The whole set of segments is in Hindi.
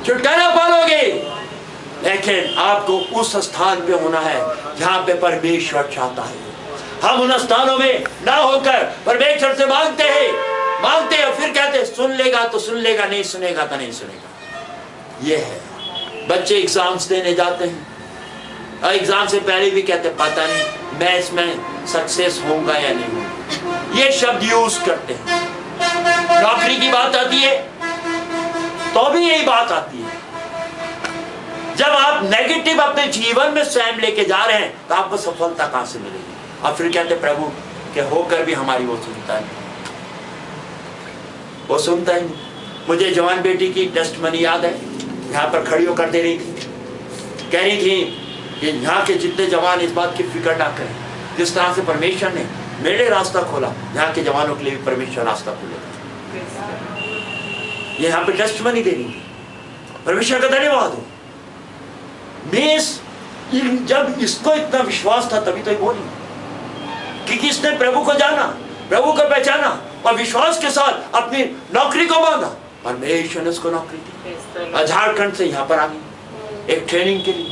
छुटकारा पालोगे, लेकिन आपको उस स्थान पे होना है जहां पे परमेश्वर चाहता है। हम उन स्थानों में ना होकर परमेश्वर से मांगते हैं और फिर कहते हैं सुन लेगा तो सुन लेगा, नहीं सुनेगा तो नहीं सुनेगा। ये है, बच्चे एग्जाम्स देने जाते हैं और एग्जाम से पहले भी कहते पता नहीं मैं इसमें सक्सेस होऊंगा या नहीं होऊंगा, ये शब्द यूज करते हैं। नौकरी की बात आती है तो भी यही बात आती है। जब आप नेगेटिव अपने जीवन में स्वयं लेके जा रहे हैं तो आपको सफलता कहां से मिलेगी? और फिर कहते प्रभु के होकर भी हमारी वो सुनता नहीं, वो सुनता ही नहीं। मुझे जवान बेटी की टेस्टमनी याद है, यहाँ पर खड़ी होकर दे रही थी, कह रही थी कि यहाँ के जितने जवान इस बात की फिक्र ना करें, जिस तरह से परमेश्वर ने मेरे रास्ता खोला, यहाँ के जवानों के लिए भी परमेश्वर रास्ता खोलेगा। ये यहाँ पे टेस्टमनी दे रही थी, परमेश्वर का धन्यवाद हो। जब इसको इतना विश्वास था तभी तो ये बोली, क्योंकि इसने प्रभु को जाना, प्रभु को पहचाना और विश्वास के साथ अपनी नौकरी को मांगा। परमेश्वर ने उसको नौकरी दी। झारखंड से यहाँ पर आ गई एक ट्रेनिंग के लिए।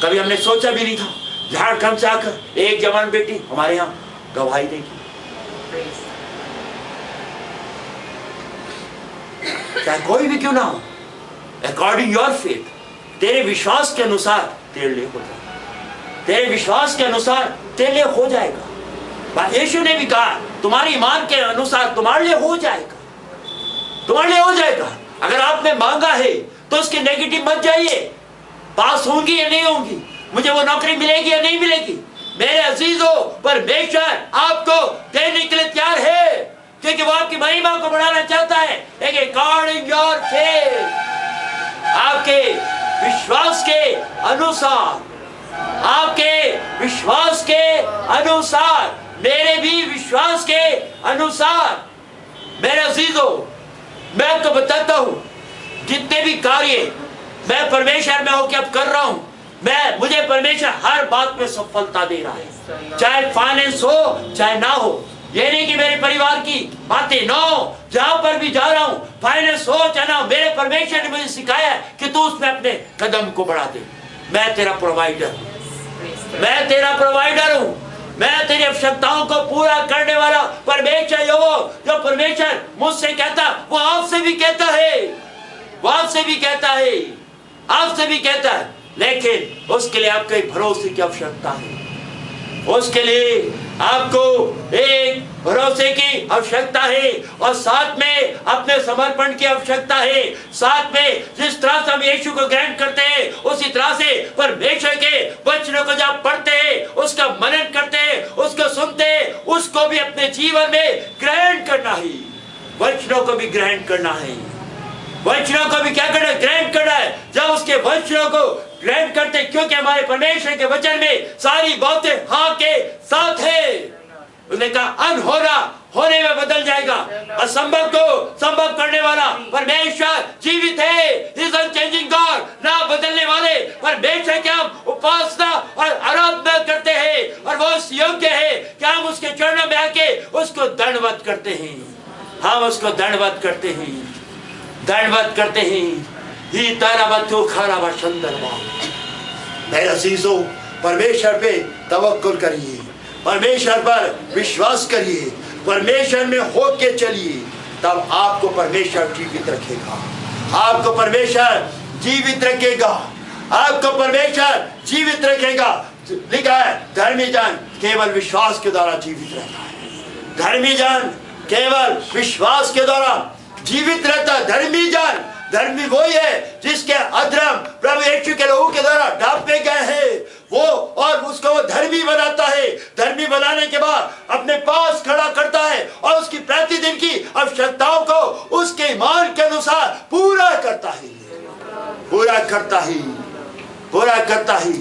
कभी हमने सोचा भी नहीं था झारखंड से आकर एक जवान बेटी हमारे यहाँ गवाही देगी। चाहे कोई भी क्यों ना हो, अकॉर्डिंग योर फेथ, तेरे विश्वास के अनुसार तेरे लिए हो जाएगा, तेरे विश्वास के अनुसार तेरे लिए हो जाएगा। यीशु ने भी कहा तुम्हारी ईमान के अनुसार तुम्हारे लिए हो जाएगा, तुम्हारे लिए हो जाएगा। अगर आपने मांगा है तो उसकी नेगेटिव मत जाइए, पास होंगी या नहीं होंगी, मुझे वो नौकरी मिलेगी या नहीं मिलेगी। मेरे अजीजों, परमेश्वर आपको देने के लिए तैयार है, क्योंकि वो आपकी महिमा को बढ़ाना चाहता है। लेकिन अकॉर्डिंग योर फेथ, आपके विश्वास के अनुसार, आपके विश्वास के अनुसार, मेरे भी विश्वास के अनुसार। मेरे अजीजों, मैं आपको बताता हूं, जितने भी कार्य मैं परमेश्वर में होकर अब कर रहा हूं, मुझे परमेश्वर हर बात में सफलता दे रहा है, चाहे फाइनेंस हो चाहे ना हो। ये नहीं कि मेरे परिवार की बातें नो, जहां पर भी जा रहा हूं फाइनेंस हो चाहे ना, मेरे परमेश्वर ने मुझे सिखाया है कि तू उसमें अपने कदम को बढ़ा दे। मैं तेरा प्रोवाइडर हूं, मैं तेरा प्रोवाइडर हूं, मैं तेरी आवश्यकताओं को पूरा करने वाला परमेश्वर। जो परमेश्वर मुझसे कहता वो आपसे भी कहता है, वो आपसे भी कहता है, आपसे भी कहता है। लेकिन उसके लिए आपको एक भरोसे की आवश्यकता है, उसके लिए आपको एक भरोसे की आवश्यकता है और साथ में अपने समर्पण की आवश्यकता है। साथ में जिस तरह से हम यीशु को ग्रहण करते हैं उसी तरह से परमेश्वर के वचनों को जब पढ़ते हैं, उसका मनन करते हैं, उसको सुनते हैं, उसको भी अपने जीवन में ग्रहण करना है। वचनों को भी ग्रहण करना है, वचनों को भी क्या करना है? ग्रहण करना है। जब उसके वचनों को ग्रहण करते, क्योंकि हमारे परमेश्वर के वचन में सारी बातें हाँ के साथ है। उसने कहा अनहोना होने में बदल जाएगा, असंभव को संभव करने वाला परमेश्वर जीवित है। He is unchanging God, ना बदलने वाले परमेश्वर के हम उपासना और आराधना करते हैं और वो उस योग्य है कि हम उसके चरणों में आके उसको दंडवत करते हैं, हम उसको दंडवत करते हैं, दंडवत करते हैं। ही तारा बच्चों खारा बंदरवा। मेरे अजीजों, परमेश्वर पे तवक्कुल करिए, परमेश्वर पर विश्वास करिए, परमेश्वर में होके चलिए, तब आपको परमेश्वर जीवित रखेगा, आपको परमेश्वर जीवित रखेगा, आपको परमेश्वर जीवित रखेगा। लिखा है धर्मी जन केवल विश्वास के द्वारा जीवित रहता है, धर्मी जन केवल विश्वास के द्वारा जीवित रहता है। धर्मी वही है जिसके अधर्म प्रभु यीशु के लहू के द्वारा ढांपे गए हैं, वो और उसको वो धर्मी बनाता है। धर्मी बनाने के बाद अपने पास खड़ा करता है और उसकी प्रतिदिन की आवश्यकताओं को उसके ईमान के अनुसार पूरा करता है, पूरा करता है, पूरा करता है।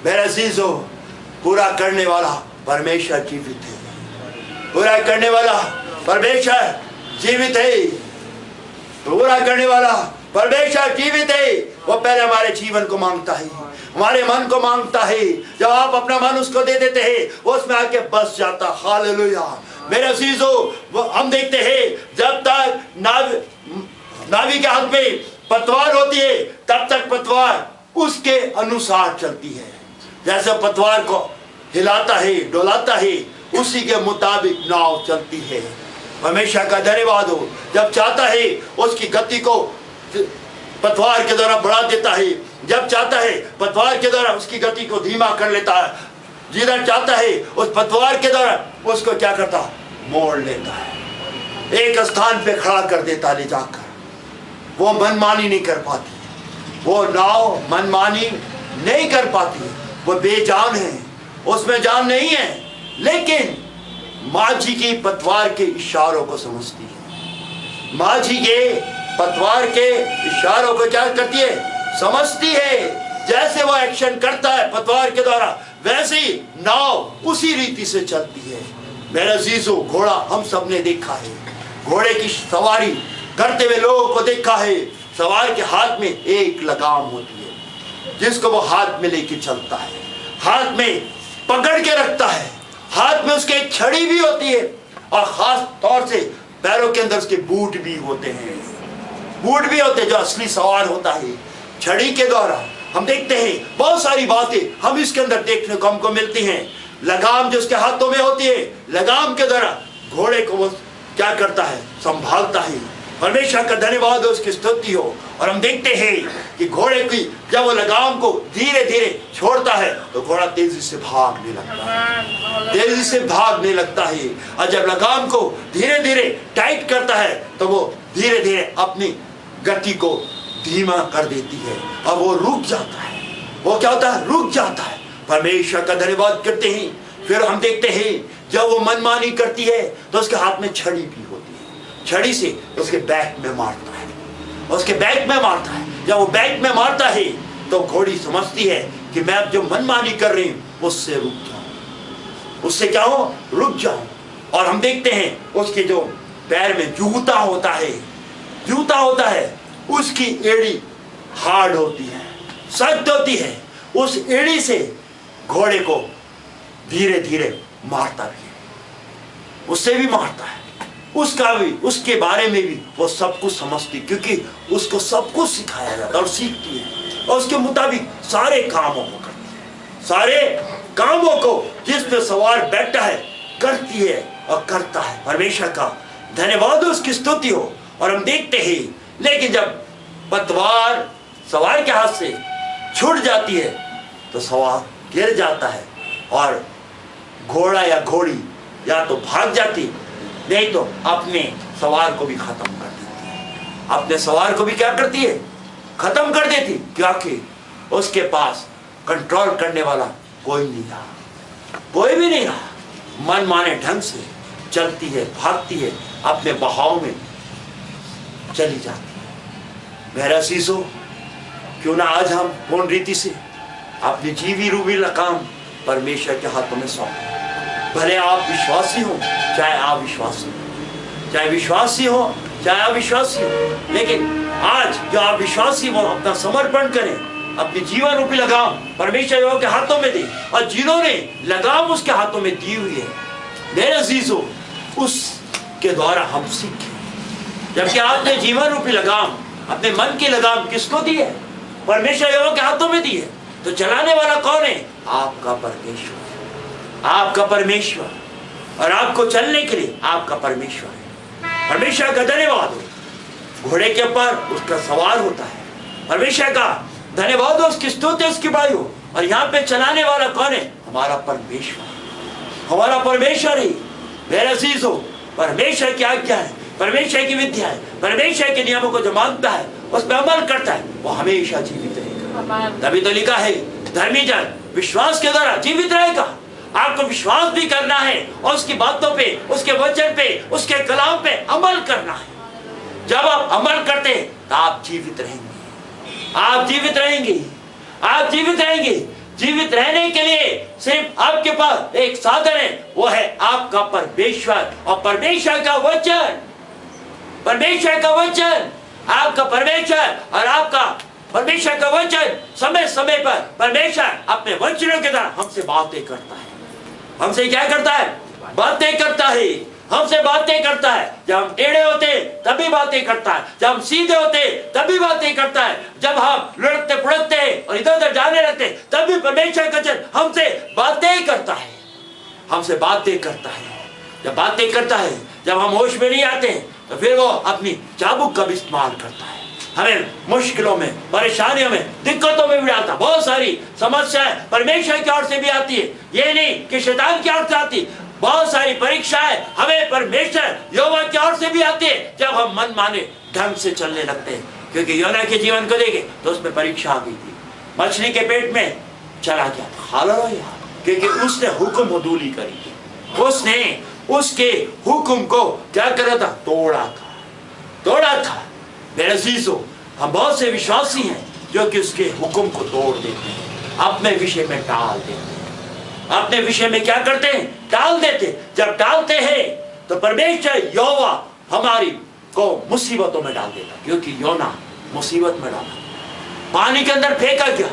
मेरे अजीजों, पूरा करने वाला परमेश्वर जीवित है, पूरा करने वाला परमेश्वर जीवित है, पूरा करने वाला परमेश्वर जीवित है। वो पहले हमारे जीवन को मांगता है, हमारे मन को मांगता है। जब आप अपना मन उसको दे देते हैं, वो उसमें आके बस जाता। हालेलुया। मेरे अजीजों, वो हम देखते हैं जब तक नावी के हाथ में पतवार होती है, तब तक पतवार उसके अनुसार चलती है। जैसे पतवार को हिलाता है, डोलाता है, उसी के मुताबिक नाव चलती है। हमेशा का धन्यवाद हो, जब चाहता है उसकी गति को पतवार के द्वारा बढ़ा देता है, जब चाहता है पतवार के द्वारा उसकी गति को धीमा कर लेता है, जिधर चाहता है उस पतवार के द्वारा उसको क्या करता है, मोड़ लेता है, एक स्थान पे खड़ा कर देता ले जाकर। वो मनमानी नहीं कर पाती, वो नाव मनमानी नहीं कर पाती, वो बेजान है, उसमें जान नहीं है, लेकिन माँ जी की पतवार के इशारों को समझती है। माँ जी के पतवार के इशारों को क्या करती है, समझती है। जैसे वो एक्शन करता है पतवार के द्वारा, वैसे ही नाव उसी रीति से चलती है। मेरे अजीजों, घोड़ा हम सब ने देखा है, घोड़े की सवारी करते हुए लोगों को देखा है। सवार के हाथ में एक लगाम होती है जिसको वो हाथ में लेके चलता है, हाथ में पकड़ के रखता है, हाथ में उसके एक छड़ी भी होती है, और खास तौर से पैरों के अंदर उसके बूट भी होते हैं, बूट भी होते हैं जो असली सवार होता है। छड़ी के द्वारा हम देखते हैं बहुत सारी बातें हम इसके अंदर देखने को हमको मिलती हैं। लगाम जो उसके हाथों में होती है, लगाम के द्वारा घोड़े को वो क्या करता है, संभालता है। परमेश्वर का धन्यवाद हो, उसकी स्तुति हो। और हम देखते हैं कि घोड़े की जब वो लगाम को धीरे धीरे छोड़ता है तो घोड़ा तेजी से भागने लगता है, तेजी से भागने लगता है। और जब लगाम को धीरे धीरे टाइट करता है तो वो धीरे धीरे अपनी गति को धीमा कर देती है और वो रुक जाता है। वो क्या होता है, रुक जाता है। परमेश्वर का धन्यवाद करते हैं। फिर हम देखते हैं जब वो मनमानी करती है तो उसके हाथ में छड़ी भी होती है, छड़ी से उसके बैक में मारता है, उसके बैक में मारता है। जब वो बैक में मारता है तो घोड़ी समझती है कि मैं अब जो मनमानी कर रही हूं उससे रुक जाऊं, उससे क्या हो, रुक जाऊं। और हम देखते हैं उसके जो पैर में जूता होता है, जूता होता है, उसकी एड़ी हार्ड होती है, सख्त होती है। उस एड़ी से घोड़े को धीरे धीरे मारता भी है, उससे भी मारता है, उसका भी, उसके बारे में भी वो सब कुछ समझती, क्योंकि उसको सब कुछ सिखाया जाता है और सीखती है, और उसके मुताबिक सारे कामों को करती है, सारे कामों को जिसमें सवार बैठा है करती है और करता है। परमेश्वर का धन्यवाद, उसकी स्तुति हो। और हम देखते हैं लेकिन जब पतवार सवार के हाथ से छूट जाती है तो सवार गिर जाता है और घोड़ा या घोड़ी या तो भाग जाती, नहीं तो अपने सवार को भी खत्म कर देती है, अपने सवार को भी क्या करती है, खत्म कर देती, क्योंकि उसके पास कंट्रोल करने वाला कोई नहीं रहा, कोई भी नहीं रहा। मन माने ढंग से चलती है, भागती है, अपने बहाव में चली जाती है। मेरा सीसो, क्यों ना आज हम पूर्ण रीति से अपनी जीवी रूबी लगाम परमेश्वर के हाथों में सौंपें। भले आप विश्वासी हो चाहे अविश्वासी हो, चाहे विश्वासी हो चाहे अविश्वासी हो, लेकिन आज जो आप विश्वासी हो अपना समर्पण करें, अपनी जीवन रूपी लगाम परमेश्वर के हाथों में दें। और जिन्होंने लगाम उसके हाथों में दी हुई है, मेरे अजीजों, उसके द्वारा हम सीखें। जबकि आपने जीवन रूपी लगाम, अपने मन की लगाम किसको दी है, परमेश्वर के हाथों में दी है। तो चलाने वाला कौन है, आपका परमेश्वर, आपका परमेश्वर, और आपको चलने के लिए आपका परमेश्वर है। परमेश्वर का धन्यवाद हो। घोड़े के ऊपर उसका सवार होता है, परमेश्वर का धन्यवाद हो, उसकी स्तुति, उसकी बड़ाई हो। और यहाँ पे चलाने वाला कौन है, हमारा परमेश्वर, हमारा परमेश्वर ही। मेरे अजीज हो, परमेश्वर की आज्ञा है, परमेश्वर की विद्या है, परमेश्वर के नियमों को जो मानता है उस पर अमल करता है वो हमेशा जीवित रहेगा। तभी तो लिखा है, धर्मी जन विश्वास के द्वारा जीवित रहेगा। आपको विश्वास भी करना है और उसकी बातों पे, उसके वचन पे, उसके कलाम पे अमल करना है। जब आप अमल करते हैं तो आप जीवित रहेंगे, आप जीवित रहेंगे, आप जीवित रहेंगे। जीवित रहने के लिए सिर्फ आपके पास एक साधन है, वो है आपका परमेश्वर और परमेश्वर का वचन, परमेश्वर का वचन। आपका परमेश्वर और आपका परमेश्वर का वचन समय समय पर परमेश्वर अपने वचनों के द्वारा हमसे बातें करता है, हमसे क्या करता है, बातें करता है। हमसे बातें करता है। जब हम टेढ़े होते तभी बातें करता है, जब हम सीधे होते तभी बातें करता है, जब हम लुढ़कते पुढ़कते और इधर उधर जाने लगते तभी परमेश्वर का वचन हमसे बातें करता है, हमसे बातें करता है। जब बातें करता है, जब हम होश में नहीं आते तो फिर वो अपनी चाबुक का भी इस्तेमाल करता है, हमें मुश्किलों में, परेशानियों में, दिक्कतों में भी डालता। बहुत सारी समस्याएं परमेश्वर की ओर से भी आती है, ये नहीं कि शैतान की ओर से आती। बहुत सारी परीक्षाएं हमें परमेश्वर यहोवा की ओर से भी आती है, जब हम मन माने ढंग से चलने लगते हैं। क्योंकि योना के जीवन को देखे तो उसमें परीक्षा आ गई थी, मछली के पेट में चला गया था। हालेलुया, क्योंकि उसने हुक्म बदूली करी थी, उसने उसके हुक्म को क्या करा था, तोड़ा था। मेरे अजीजों, हम बहुत से विश्वासी हैं जो कि उसके हुक्म को तोड़ देते हैं, अपने विषय में टाल देते हैं। अपने विषय में क्या करते हैं, टाल देते। जब टालते हैं तो परमेश्वर यहोवा हमारी को मुसीबतों में डाल देता। क्योंकि योना मुसीबत में डाला, पानी के अंदर फेंका गया,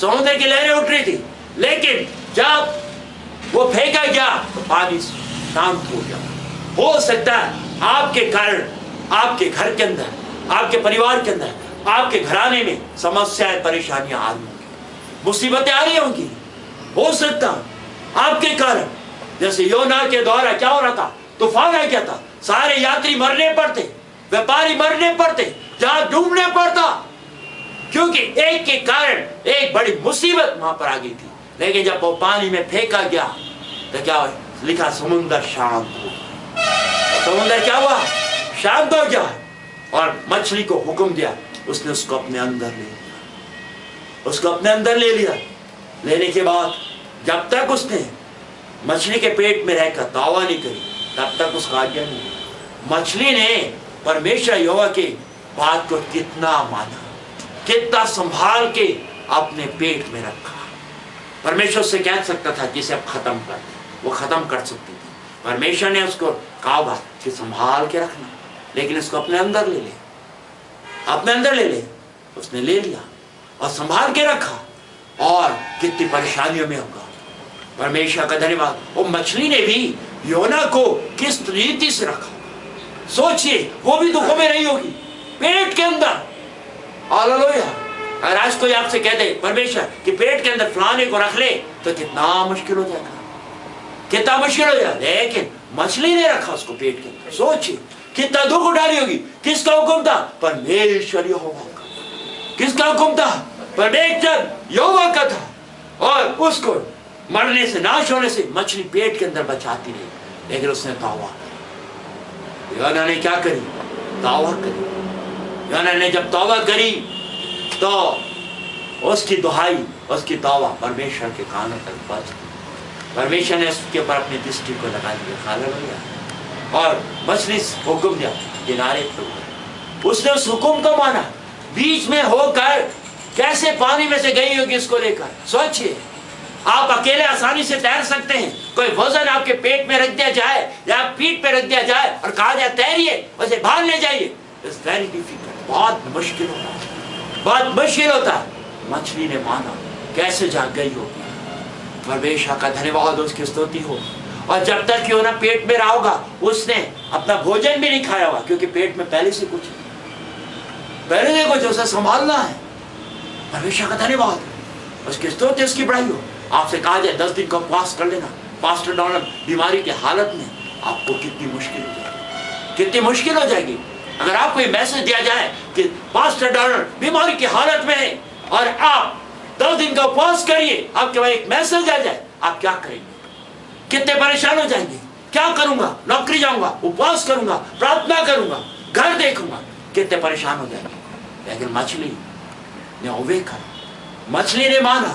समुद्र की लहरें उठ रही थी, लेकिन जब वो फेंका गया तो पानी शांत हो गया। हो सकता है आपके कारण आपके घर के अंदर, आपके परिवार के अंदर, आपके घराने में समस्याएं, परेशानियां आ रही होंगी, मुसीबतें आ रही होंगी। हो सकता आपके कारण, जैसे योना के द्वारा क्या हो रहा था, तूफान आ गया था, सारे यात्री मरने पड़ते, व्यापारी मरने पड़ते, जहां डूबने पड़ता, क्योंकि एक के कारण एक बड़ी मुसीबत वहां पर आ गई थी। लेकिन जब वो पानी में फेंका गया तो क्या लिखा, समुद्र शांत हो गया। समुद्र क्या हुआ, शांत हो गया। और मछली को हुक्म दिया, उसने उसको अपने अंदर ले लिया, उसको अपने अंदर ले लिया। लेने के बाद जब तक उसने मछली के पेट में रहकर दावा नहीं करी, तब तक उसका आज्ञा नहीं। मछली ने परमेश्वर यहोवा की बात को कितना माना, कितना संभाल के अपने पेट में रखा। परमेश्वर से कह सकता था कि इसे अब खत्म कर, वो खत्म कर सकती थी। परमेश्वर ने उसको कहा कि संभाल के रखना, लेकिन इसको अपने अंदर ले ले, अपने अंदर ले ले। उसने ले लिया और संभाल के रखा, और कितनी परेशानियों में होगा। परमेश्वर का धन्यवाद। वो मछली ने भी योना को किस रीति से रखा, सोचिए, वो भी दुखों में रही होगी पेट के अंदर। हालेलुया। अगर आज कोई आपसे कह दे परमेश्वर कि पेट के अंदर फलाने को रख ले, तो कितना मुश्किल हो जाएगा, कितना मुश्किल हो जाएगा। लेकिन मछली ने रखा उसको पेट के अंदर, सोचिए कितना दुख उठानी होगी। किसका हुक्म था, परमेश्वर यहोवा का। किसका हुक्म था, परमेश्वर यहोवा का था। और उसको मरने से, नाश होने से मछली पेट के अंदर बचाती रही, लेकिन उसने तौबा की। योना ने क्या करी, तौबा करी। योना ने जब तौबा करी तो उसकी दुहाई, उसकी तौबा परमेश्वर के कानों तक पहुंच गई। परमेश्वर ने उसके ऊपर अपनी दृष्टि को लगा दिया। हालेलुया। और मछली हुक्म दिया किनारे पर, उसने उस हुक्म को माना। बीच में होकर कैसे पानी में से गई होगी उसको लेकर। सोचिए, आप अकेले आसानी से तैर सकते हैं, कोई वजन आपके पेट में रख दिया जाए या पीठ पे रख दिया जाए और कहा जाए तैरिए, उसे बाहर ले जाइए, इट्स वेरी डिफिकल्ट, बहुत मुश्किल होता है, बहुत मुश्किल होता है। मछली ने माना, कैसे जाग गई होगी। परमेश्वर का धन्यवाद, उसकी स्तुति हो। और जब तक योना पेट में रहा होगा, उसने अपना भोजन भी नहीं खाया होगा, क्योंकि पेट में पहले से कुछ उसे संभालना है। परमेश्वर का धन्यवाद, उसकी स्तुति, उसकी बड़ाई हो। आपसे कहा जाए 10 दिन का उपवास कर लेना, पास्टर डॉनल्ड बीमारी की हालत में, आपको कितनी मुश्किल हो जाएगी, कितनी मुश्किल हो जाएगी। अगर आपको ये मैसेज दिया जाए कि पास्टर डॉनल्ड बीमारी की हालत में है और आप 10 दिन का उपवास करिए, आपके पास एक मैसेज आ जाए, आप क्या करेंगे, कितने परेशान हो जाएंगे। क्या करूंगा, नौकरी जाऊंगा, उपवास करूंगा, प्रार्थना करूंगा, घर देखूंगा, कितने परेशान हो जाएंगे। लेकिन मछली ने ओवे करा, मछली ने माना,